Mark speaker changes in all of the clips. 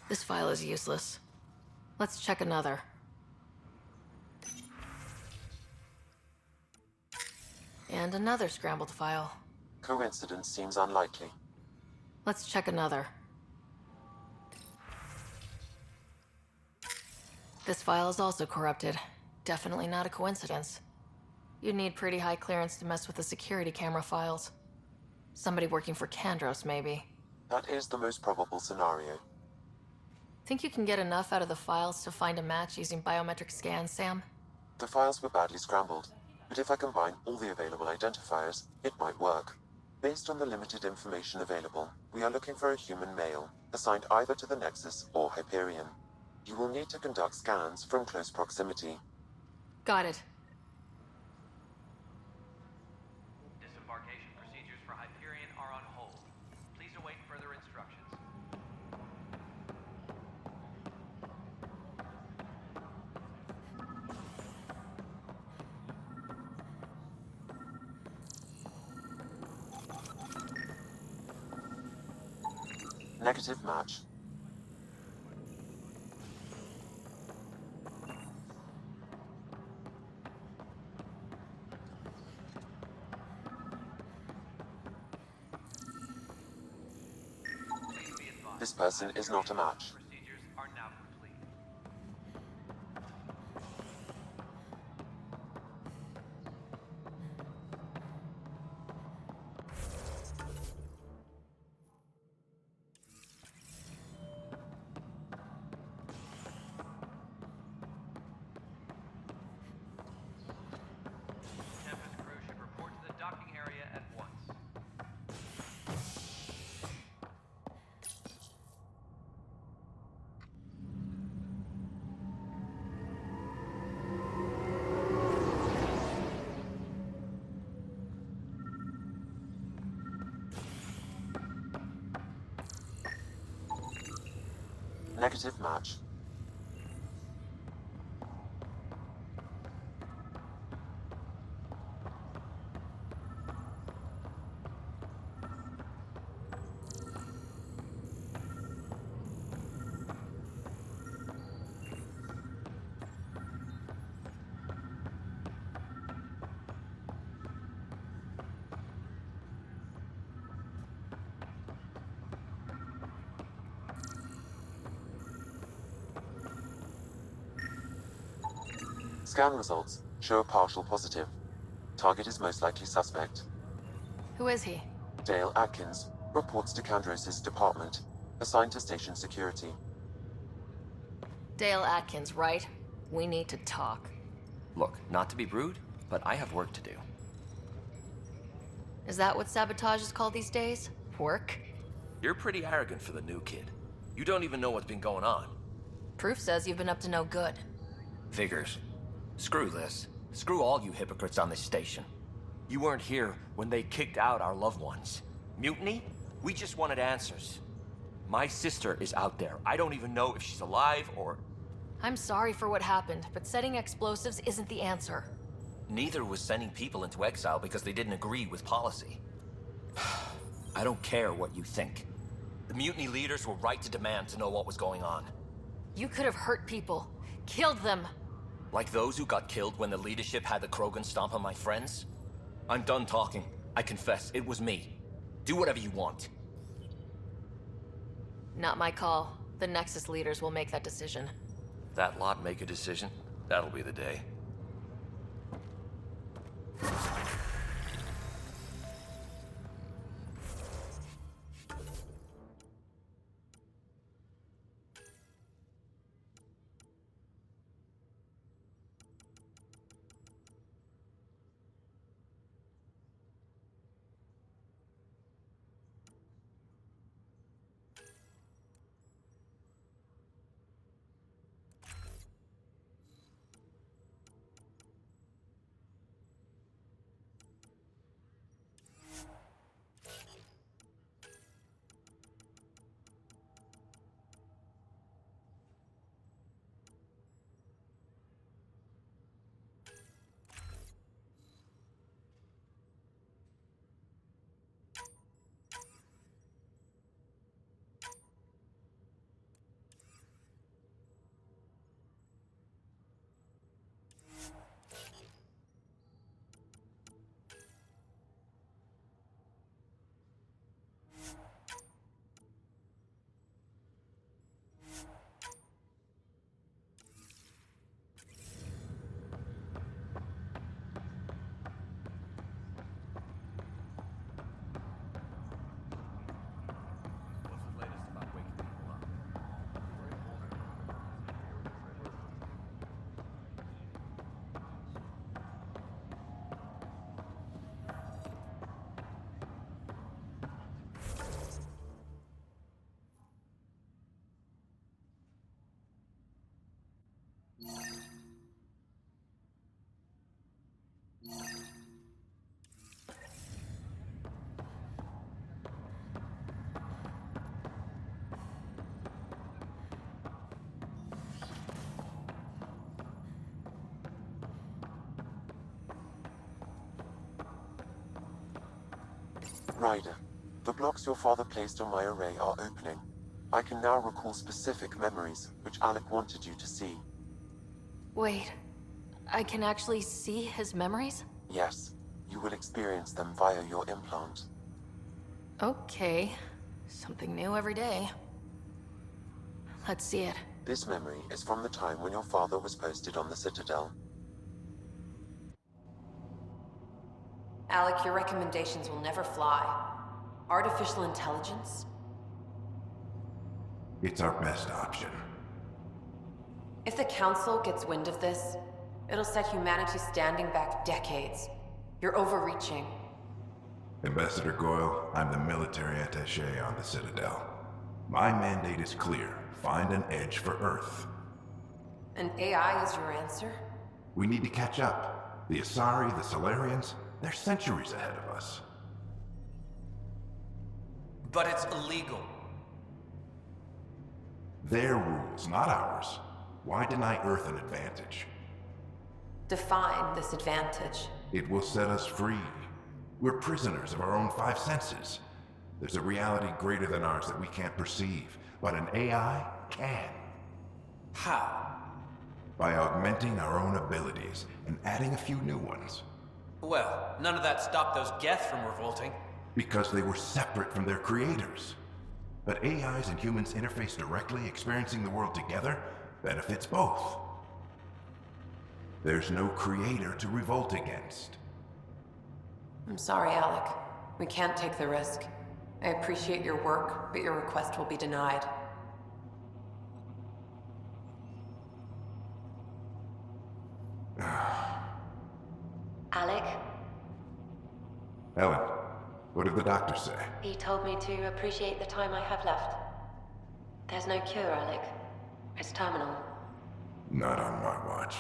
Speaker 1: This file is useless. Let's check another. And another scrambled file.
Speaker 2: Coincidence seems unlikely.
Speaker 1: Let's check another. This file is also corrupted. Definitely not a coincidence. You'd need pretty high clearance to mess with the security camera files. Somebody working for Kandros, maybe.
Speaker 2: That is the most probable scenario.
Speaker 1: Think you can get enough out of the files to find a match using biometric scans, Sam?
Speaker 2: The files were badly scrambled, but if I combine all the available identifiers, it might work. Based on the limited information available, we are looking for a human male, assigned either to the Nexus or Hyperion. You will need to conduct scans from close proximity.
Speaker 1: Got it.
Speaker 3: Disembarkation procedures for Hyperion are on hold. Please await further instructions.
Speaker 2: Negative match.
Speaker 3: Please be advised.
Speaker 2: This person is not a match.
Speaker 3: Procedures are now complete. Tempest crew should report to the docking area at once.
Speaker 2: Negative match. Scan results show a partial positive. Target is most likely suspect.
Speaker 1: Who is he?
Speaker 2: Dale Atkins reports to Kandros' department, assigned to station security.
Speaker 1: Dale Atkins, right? We need to talk.
Speaker 4: Look, not to be rude, but I have work to do.
Speaker 1: Is that what sabotage is called these days? Work?
Speaker 4: You're pretty arrogant for the new kid. You don't even know what's been going on.
Speaker 1: Proof says you've been up to no good.
Speaker 4: Figures. Screw this. Screw all you hypocrites on this station. You weren't here when they kicked out our loved ones. Mutiny? We just wanted answers. My sister is out there. I don't even know if she's alive or...
Speaker 1: I'm sorry for what happened, but setting explosives isn't the answer.
Speaker 4: Neither was sending people into exile because they didn't agree with policy. I don't care what you think. The mutiny leaders were right to demand to know what was going on.
Speaker 1: You could have hurt people. Killed them.
Speaker 4: Like those who got killed when the leadership had the Krogan stomp on my friends? I'm done talking. I confess, it was me. Do whatever you want.
Speaker 1: Not my call. The Nexus leaders will make that decision.
Speaker 4: That lot make a decision? That'll be the day.
Speaker 2: Ryder, the blocks your father placed on my array are opening. I can now recall specific memories, which Alec wanted you to see.
Speaker 1: Wait, I can actually see his memories?
Speaker 2: Yes, you will experience them via your implant.
Speaker 1: Okay, something new every day. Let's see it.
Speaker 2: This memory is from the time when your father was posted on the Citadel.
Speaker 5: Alec, your recommendations will never fly. Artificial intelligence?
Speaker 6: It's our best option.
Speaker 5: If the Council gets wind of this, it'll set humanity standing back decades. You're overreaching.
Speaker 6: Ambassador Goyle, I'm the military attaché on the Citadel. My mandate is clear. Find an edge for Earth.
Speaker 5: And AI is your answer?
Speaker 6: We need to catch up. The Asari, the Solarians, they're centuries ahead of us.
Speaker 3: But it's illegal.
Speaker 6: Their rules, not ours. Why deny Earth an advantage?
Speaker 5: Define this advantage.
Speaker 6: It will set us free. We're prisoners of our own five senses. There's a reality greater than ours that we can't perceive, but an AI can.
Speaker 3: How?
Speaker 6: By augmenting our own abilities and adding a few new ones.
Speaker 3: Well, none of that stopped those Geth from revolting.
Speaker 6: Because they were separate from their creators. But AIs and humans interface directly, experiencing the world together, benefits both. There's no creator to revolt against.
Speaker 5: I'm sorry, Alec. We can't take the risk. I appreciate your work, but your request will be denied.
Speaker 7: Alec,
Speaker 6: Ellen, what did the doctor say?
Speaker 7: he told me to appreciate the time I have left. There's no cure, Alec. It's terminal.
Speaker 6: Not on my watch.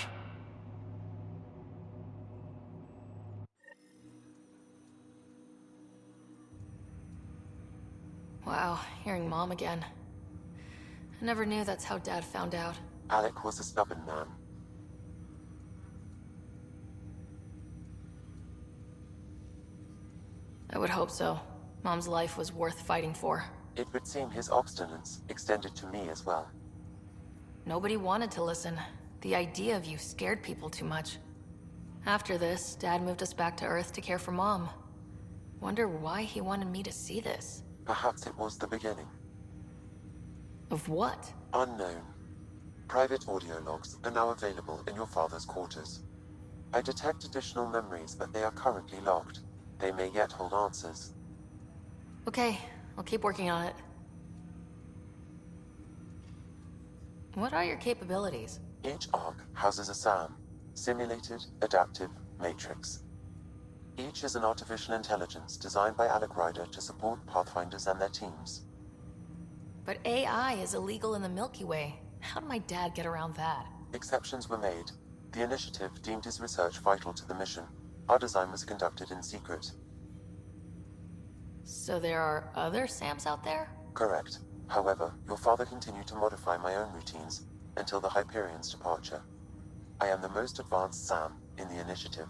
Speaker 1: Wow, hearing Mom again. I never knew that's how Dad found out.
Speaker 2: Alec was a stubborn man.
Speaker 1: I would hope so. Mom's life was worth fighting for.
Speaker 2: It would seem his obstinance extended to me as well.
Speaker 1: Nobody wanted to listen. The idea of you scared people too much. After this, Dad moved us back to Earth to care for Mom. Wonder why he wanted me to see this.
Speaker 2: Perhaps it was the beginning.
Speaker 1: Of what?
Speaker 2: Unknown. Private audio logs are now available in your father's quarters. I detect additional memories, but they are currently locked. They may yet hold answers.
Speaker 1: Okay, I'll keep working on it. What are your capabilities?
Speaker 2: Each arc houses a SAM, Simulated Adaptive Matrix. Each is an artificial intelligence designed by Alec Ryder to support Pathfinders and their teams.
Speaker 1: But AI is illegal in the Milky Way. How did my dad get around that?
Speaker 2: Exceptions were made. The initiative deemed his research vital to the mission. Our design was conducted in secret.
Speaker 1: So there are other SAMs out there?
Speaker 2: Correct. However, your father continued to modify my own routines until the Hyperion's departure. I am the most advanced SAM in the initiative.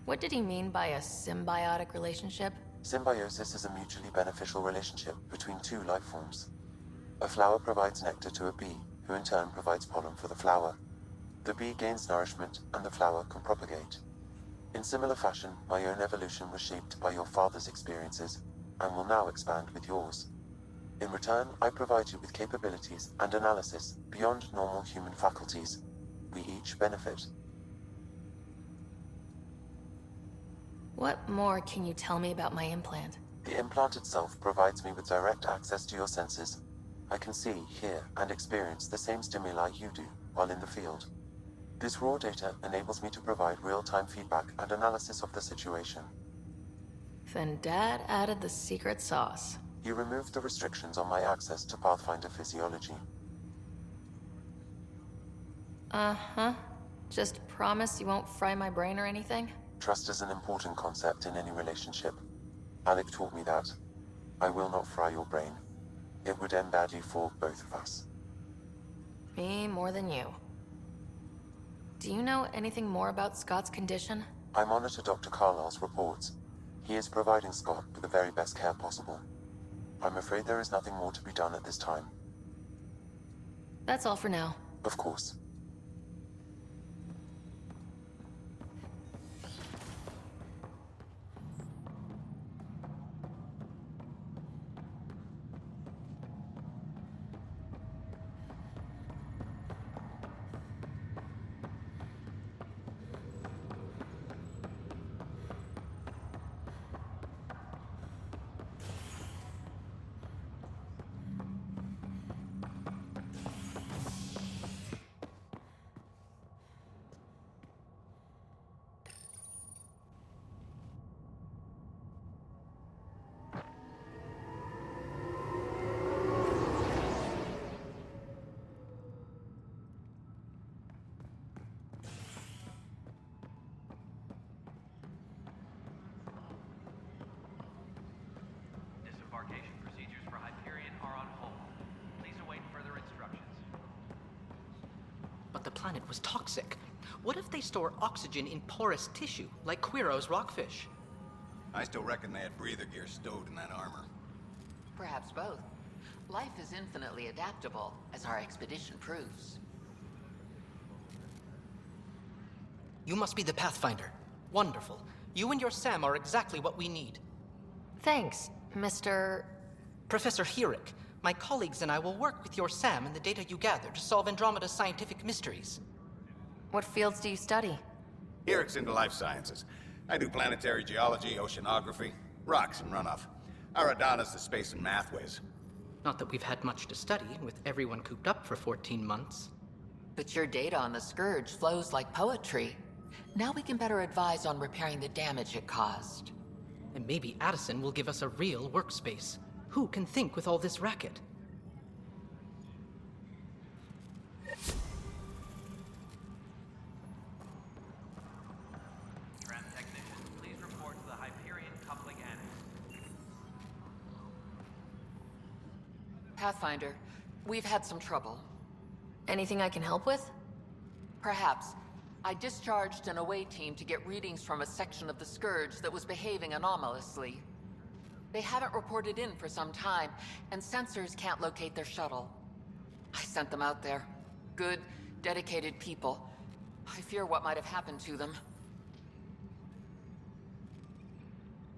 Speaker 1: What did he mean by a symbiotic relationship?
Speaker 2: Symbiosis is a mutually beneficial relationship between two life forms. A flower provides nectar to a bee, who in turn provides pollen for the flower. The bee gains nourishment, and the flower can propagate. In similar fashion, my own evolution was shaped by your father's experiences, and will now expand with yours. In return, I provide you with capabilities and analysis beyond normal human faculties. We each benefit.
Speaker 1: What more can you tell me about my implant?
Speaker 2: The implant itself provides me with direct access to your senses. I can see, hear, and experience the same stimuli you do while in the field. This raw data enables me to provide real-time feedback and analysis of the situation.
Speaker 1: Then Dad added the secret sauce.
Speaker 2: He removed the restrictions on my access to Pathfinder physiology.
Speaker 1: Uh-huh. Just promise you won't fry my brain or anything?
Speaker 2: Trust is an important concept in any relationship. Alec taught me that. I will not fry your brain. It would end badly for both of us.
Speaker 1: Me more than you. Do you know anything more about Scott's condition?
Speaker 2: I monitor Dr. Carlisle's reports. He is providing Scott with the very best care possible. I'm afraid there is nothing more to be done at this time.
Speaker 1: That's all for now.
Speaker 2: Of course.
Speaker 3: Disembarkation procedures for Hyperion are on hold. Please await further instructions.
Speaker 8: But the planet was toxic. What if they store oxygen in porous tissue, like Quiro's rockfish?
Speaker 9: I still reckon they had breather gear stowed in that armor.
Speaker 10: Perhaps both. Life is infinitely adaptable, as our expedition proves.
Speaker 8: You must be the Pathfinder. Wonderful. You and your Sam are exactly what we need.
Speaker 1: Thanks, Mr.
Speaker 8: Professor Herrick, my colleagues and I will work with your Sam and the data you gather to solve Andromeda's scientific mysteries.
Speaker 1: What fields do you study?
Speaker 9: Herrick's into life sciences. I do planetary geology, oceanography, rocks and runoff. Aradana's the space and math whiz.
Speaker 8: Not that we've had much to study, with everyone cooped up for 14 months.
Speaker 10: But your data on the Scourge flows like poetry. Now we can better advise on repairing the damage it caused.
Speaker 8: And maybe Addison will give us a real workspace. Who can think with all this racket?
Speaker 3: Tram technician, please report to the Hyperion coupling annex.
Speaker 10: Pathfinder, we've had some trouble.
Speaker 1: Anything I can help with?
Speaker 10: Perhaps. I discharged an away team to get readings from a section of the Scourge that was behaving anomalously. They haven't reported in for some time, and sensors can't locate their shuttle. I sent them out there. Good, dedicated people. I fear what might have happened to them.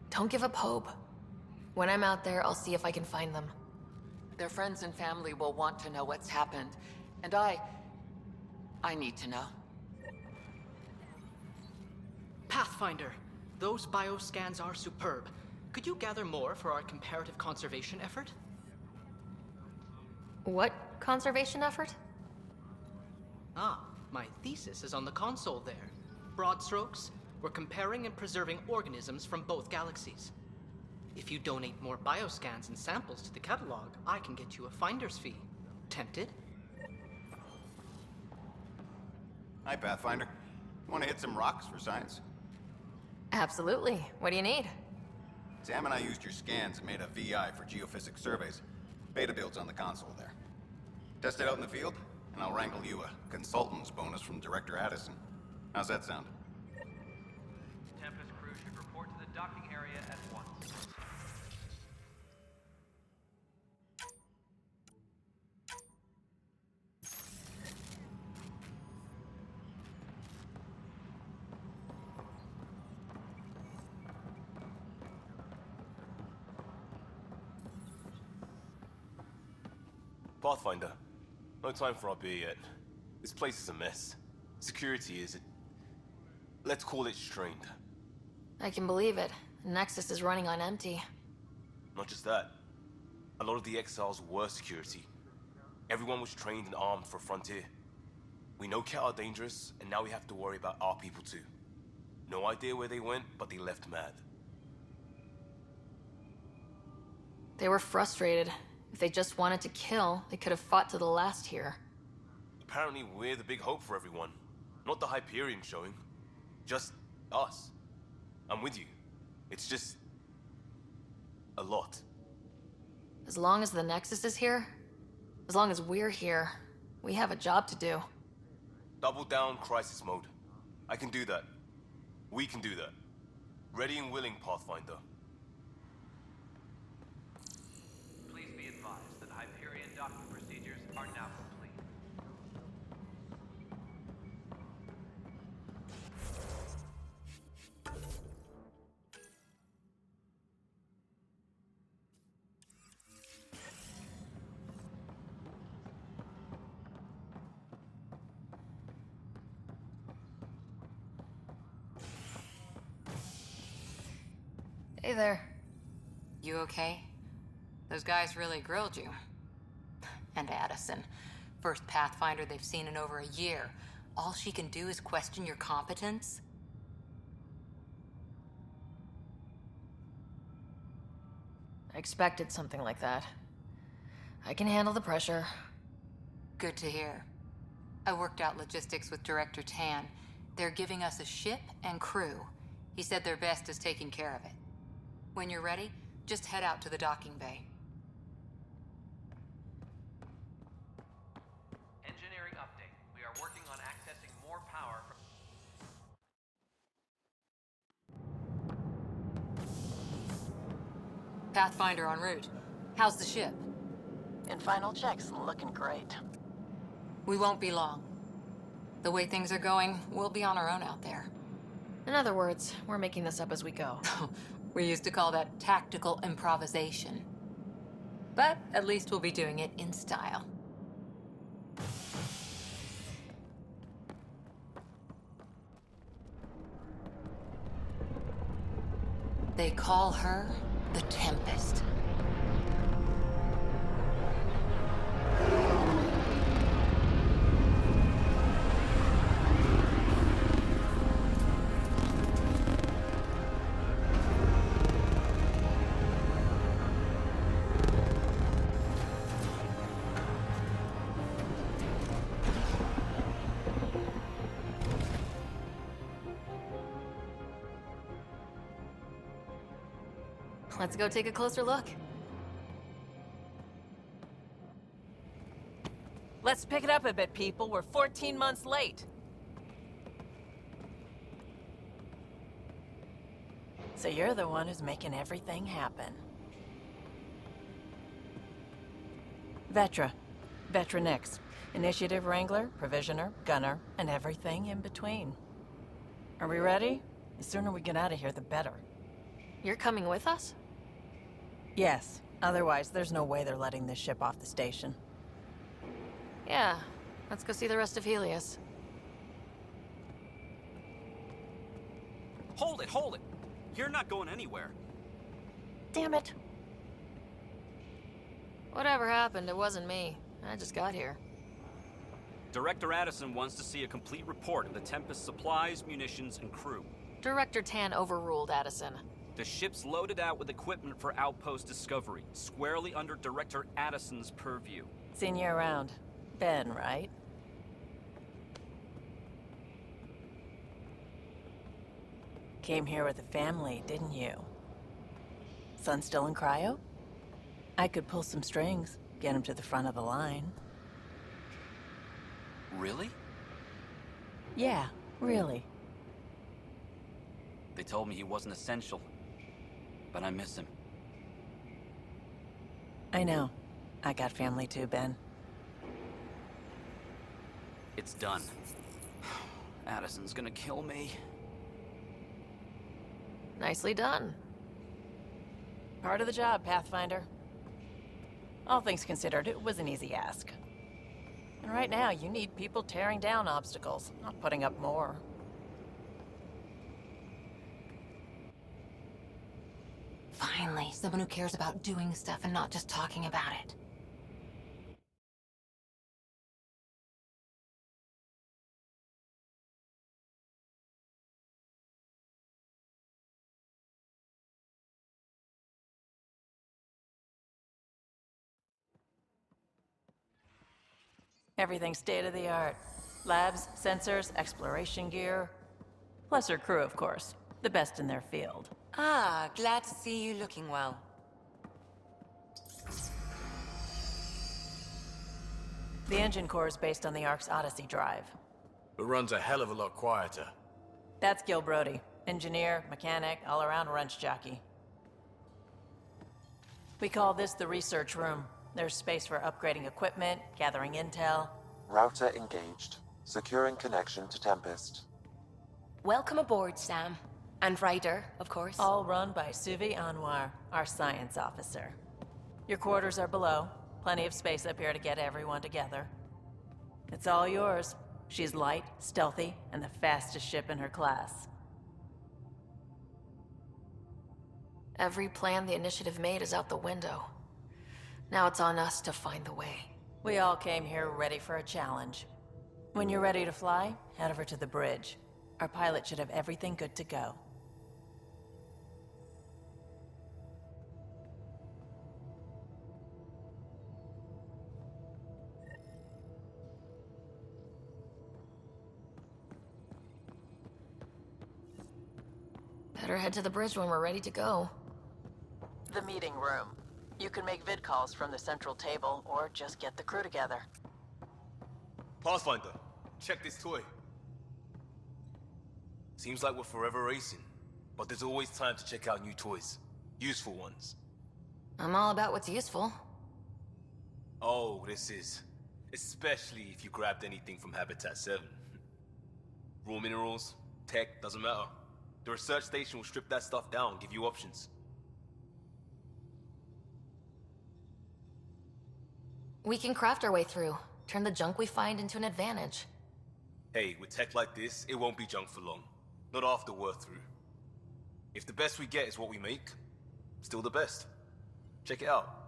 Speaker 1: Don't give up hope. When I'm out there, I'll see if I can find them.
Speaker 10: Their friends and family will want to know what's happened, and I need to know.
Speaker 8: Pathfinder, those bioscans are superb. Could you gather more for our comparative conservation effort?
Speaker 1: What conservation effort?
Speaker 8: Ah, my thesis is on the console there. Broad strokes, we're comparing and preserving organisms from both galaxies. If you donate more bioscans and samples to the catalog, I can get you a finder's fee. Tempted?
Speaker 9: Hi, Pathfinder. Want to hit some rocks for science?
Speaker 1: Absolutely. What do you need?
Speaker 9: Sam and I used your scans and made a VI for geophysics surveys. Beta builds on the console there. Test it out in the field, and I'll wrangle you a consultant's bonus from Director Addison. How's that sound?
Speaker 3: Tempest crew should report to the docking area at once.
Speaker 11: Pathfinder, no time for our beer yet. This place is a mess. Security is, let's call it strained.
Speaker 1: I can believe it. Nexus is running on empty.
Speaker 11: Not just that. A lot of the exiles were security. Everyone was trained and armed for Frontier. We know Cat are dangerous, and now we have to worry about our people too. No idea where they went, but they left mad.
Speaker 1: They were frustrated. If they just wanted to kill, they could have fought to the last here.
Speaker 11: Apparently we're the big hope for everyone. Not the Hyperion showing. Just us. I'm with you. It's just... a lot.
Speaker 1: As long as the Nexus is here, as long as we're here, we have a job to do.
Speaker 11: Double down crisis mode. I can do that. We can do that. Ready and willing, Pathfinder.
Speaker 3: Please be advised that Hyperion docking procedures are now complete.
Speaker 1: Hey there.
Speaker 5: You okay? Those guys really grilled you. And Addison. First Pathfinder they've seen in over a year. All she can do is question your competence?
Speaker 1: I expected something like that. I can handle the pressure.
Speaker 5: Good to hear. I worked out logistics with Director Tan. They're giving us a ship and crew. He said their best is taking care of it. When you're ready, just head out to the docking bay.
Speaker 3: Engineering update. We are working on accessing more power from...
Speaker 5: Pathfinder en route. How's the ship?
Speaker 12: In final checks, looking great.
Speaker 5: We won't be long. The way things are going, we'll be on our own out there.
Speaker 1: In other words, we're making this up as we go.
Speaker 5: We used to call that tactical improvisation. But at least we'll be doing it in style. They call her the Tempest.
Speaker 1: Let's go take a closer look.
Speaker 12: Let's pick it up a bit, people. We're 14 months late. So you're the one who's making everything happen. Vetra. Vetra Nix. Initiative Wrangler, Provisioner, Gunner, and everything in between. Are we ready? The sooner we get out of here, the better.
Speaker 1: You're coming with us?
Speaker 12: Yes. Otherwise, there's no way they're letting this ship off the station.
Speaker 1: Yeah. Let's go see the rest of Helios.
Speaker 13: Hold it, hold it! You're not going anywhere.
Speaker 12: Damn it.
Speaker 1: Whatever happened, it wasn't me. I just got here.
Speaker 13: Director Addison wants to see a complete report of the Tempest's supplies, munitions, and crew.
Speaker 1: Director Tan overruled Addison.
Speaker 13: The ship's loaded out with equipment for outpost discovery, squarely under Director Addison's purview.
Speaker 12: Seen you around. Ben, right? Came here with a family, didn't you? Son still in cryo? I could pull some strings, get him to the front of the line.
Speaker 13: Really?
Speaker 12: Yeah, really.
Speaker 13: They told me he wasn't essential, but I miss him.
Speaker 12: I know. I got family too, Ben.
Speaker 13: It's done. Addison's gonna kill me.
Speaker 1: Nicely done.
Speaker 12: Part of the job, Pathfinder. All things considered, it was an easy ask. And right now, you need people tearing down obstacles, not putting up more.
Speaker 5: Finally, someone who cares about doing stuff and not just talking about it.
Speaker 12: Everything's state-of-the-art. Labs, sensors, exploration gear. Plus her crew, of course. The best in their field.
Speaker 5: Ah, glad to see you looking well.
Speaker 12: The engine core is based on the Ark's Odyssey drive.
Speaker 14: It runs a hell of a lot quieter.
Speaker 12: That's Gil Brody, Engineer, mechanic, all-around wrench jockey. We call this the research room. There's space for upgrading equipment, gathering intel.
Speaker 2: Router engaged. Securing connection to Tempest.
Speaker 1: Welcome aboard, Sam. And Ryder, of course.
Speaker 12: All run by Suvi Anwar, our science officer. Your quarters are below. Plenty of space up here to get everyone together. It's all yours. She's light, stealthy, and the fastest ship in her class.
Speaker 1: Every plan the Initiative made is out the window. Now it's on us to find the way.
Speaker 12: We all came here ready for a challenge. When you're ready to fly, head over to the bridge. Our pilot should have everything good to go.
Speaker 1: Better head to the bridge when we're ready to go.
Speaker 12: The meeting room. You can make vid calls from the central table, or just get the crew together.
Speaker 11: Pathfinder, check this toy. Seems like we're forever racing, but there's always time to check out new toys. Useful ones.
Speaker 1: I'm all about what's useful.
Speaker 11: Oh, this is. Especially if you grabbed anything from Habitat 7. Raw minerals, tech, doesn't matter. The research station will strip that stuff down, give you options.
Speaker 1: We can craft our way through. Turn the junk we find into an advantage.
Speaker 11: Hey, with tech like this, it won't be junk for long. Not after we're through. If the best we get is what we make, still the best. Check it out.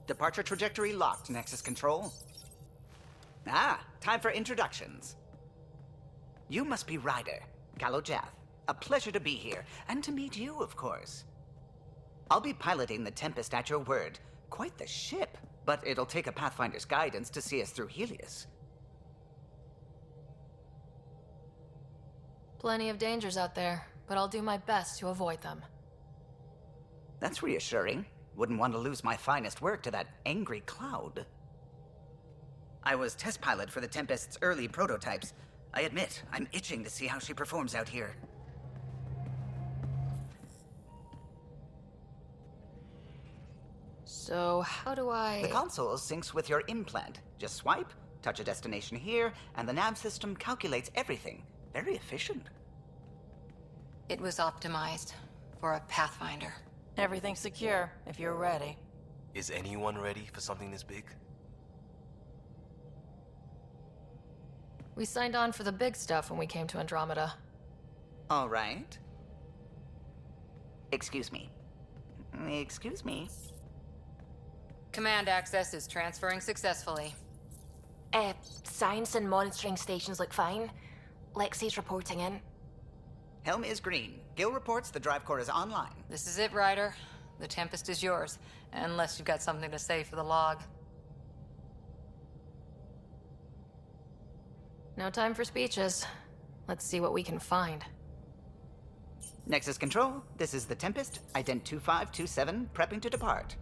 Speaker 14: Departure trajectory locked, Nexus Control. Ah, time for introductions. You must be Ryder, Kalojath. A pleasure to be here, and to meet you, of course. I'll be piloting the Tempest at your word. Quite the ship, but it'll take a Pathfinder's guidance to see us through Helios.
Speaker 1: Plenty of dangers out there, but I'll do my best to avoid them.
Speaker 14: That's reassuring. Wouldn't want to lose my finest work to that angry cloud. I was test pilot for the Tempest's early prototypes. I admit, I'm itching to see how she performs out here.
Speaker 1: So, how do I...
Speaker 14: The console syncs with your implant. Just swipe, touch a destination here, and the nav system calculates everything. Very efficient.
Speaker 5: It was optimized for a Pathfinder.
Speaker 12: Everything's secure, if you're ready.
Speaker 11: Is anyone ready for something this big?
Speaker 1: We signed on for the big stuff when we came to Andromeda.
Speaker 14: All right. Excuse me. Excuse me.
Speaker 5: Command access is transferring successfully.
Speaker 15: Science and monitoring stations look fine. Lexi's reporting in.
Speaker 14: Helm is green. Gil reports the drive core is online.
Speaker 5: This is it, Ryder. The Tempest is yours, unless you've got something to say for the log.
Speaker 1: No time for speeches. Let's see what we can find.
Speaker 14: Nexus Control, this is the Tempest, ident 2527, prepping to depart.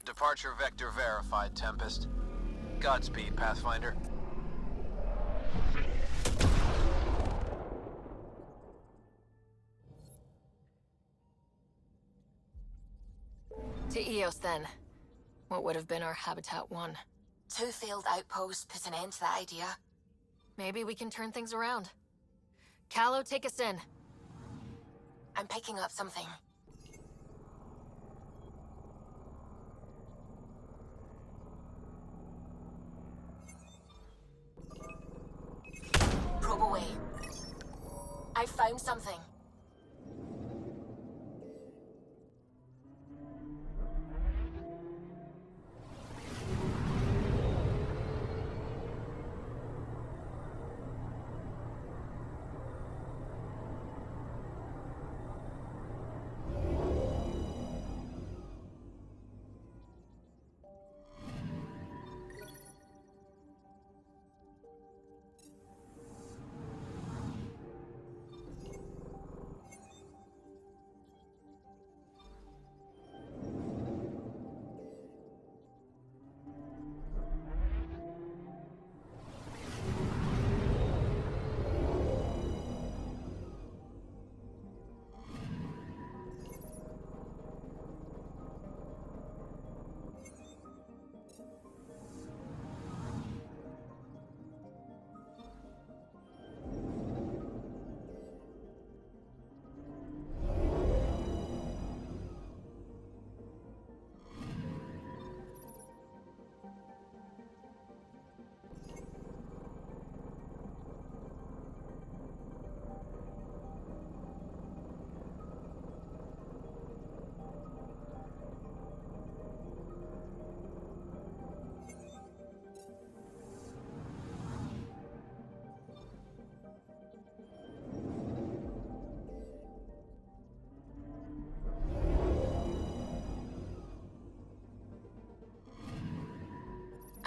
Speaker 16: Departure vector verified, Tempest. Godspeed, Pathfinder.
Speaker 1: To Eos, then. What would have been our Habitat 1?
Speaker 15: 2 failed outposts put an end to that idea.
Speaker 1: Maybe we can turn things around. Calo, take us in.
Speaker 15: I'm picking up something. Probe away. I found something.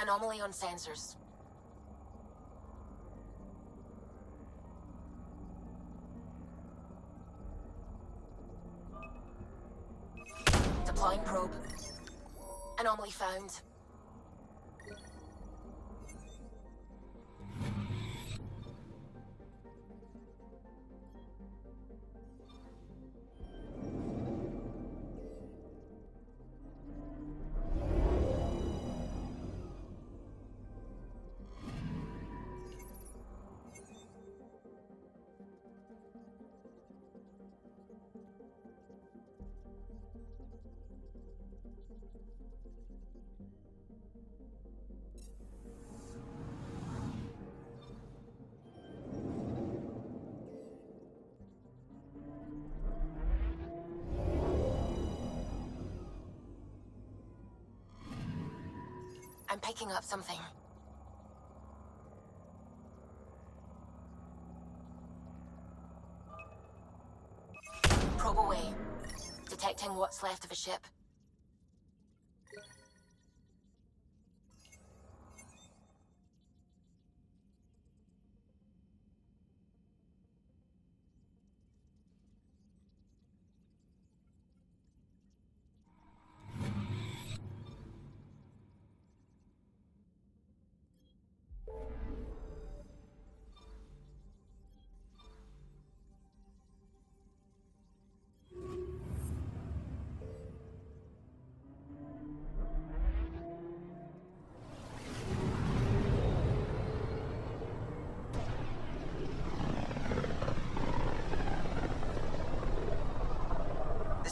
Speaker 15: Anomaly on sensors. Deploying probe. Anomaly found. I'm picking up something. Probe away. Detecting what's left of a ship.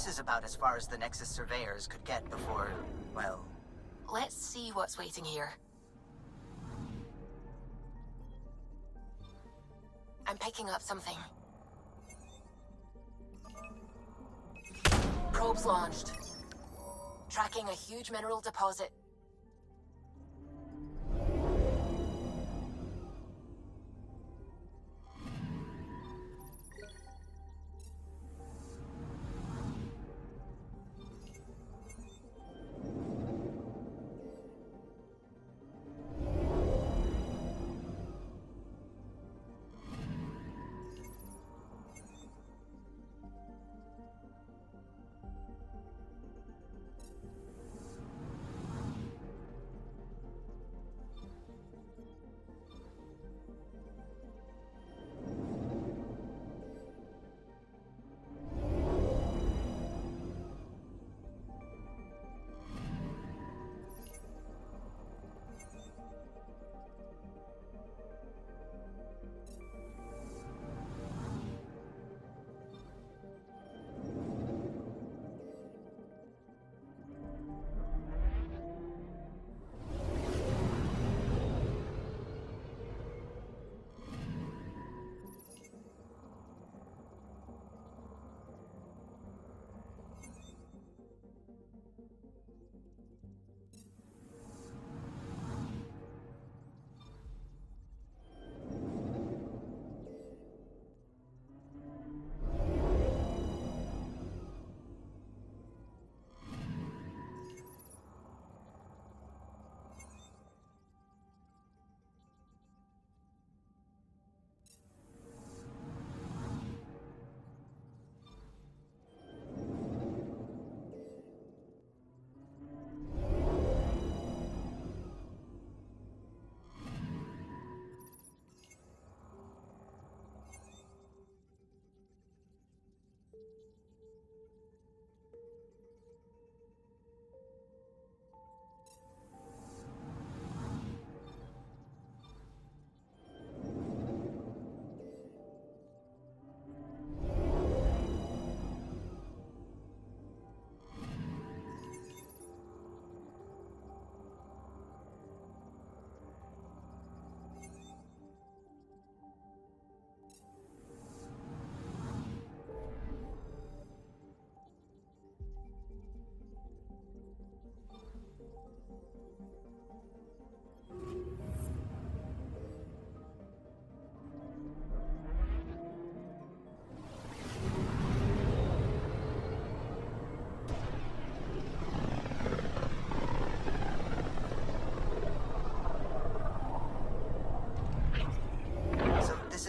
Speaker 14: This is about as far as the Nexus surveyors could get before, well...
Speaker 15: Let's see what's waiting here. I'm picking up something. Probes launched. Tracking a huge mineral deposit.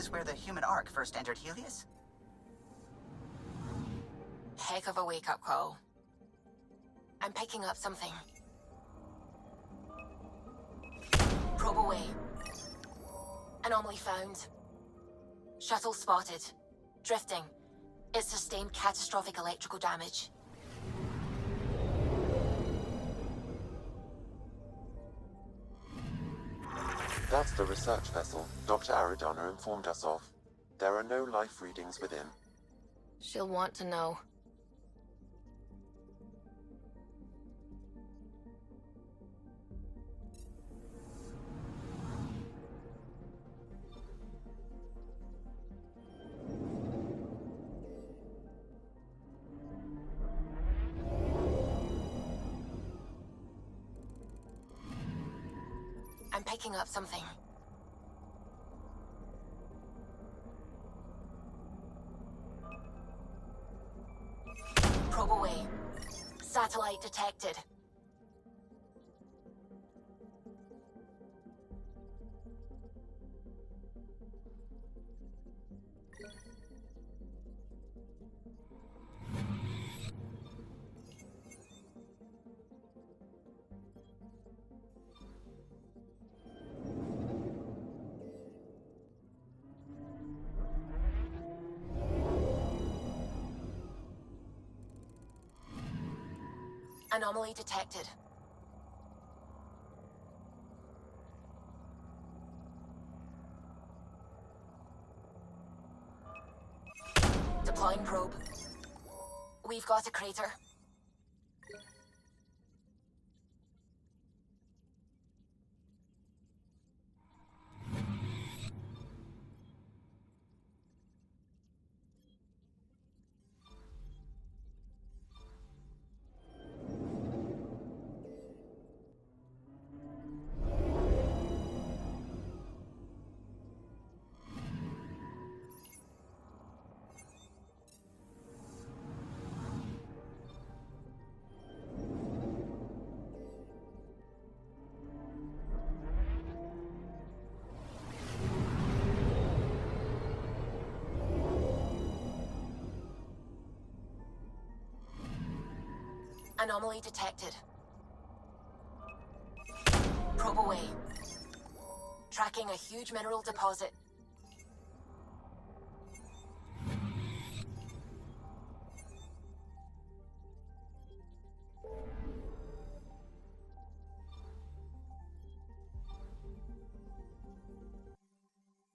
Speaker 14: Where the human ark first entered Helios?
Speaker 15: Heck of a wake-up call. I'm picking up something. Probe away. Anomaly found. Shuttle spotted. Drifting. It sustained catastrophic electrical damage.
Speaker 2: That's the research vessel Dr. Aridana informed us of. There are no life readings within.
Speaker 1: She'll want to know.
Speaker 15: picking up something. Probe away. Satellite detected. Anomaly detected. Deploying probe. We've got a crater. Anomaly detected. Probe away. Tracking a huge mineral deposit.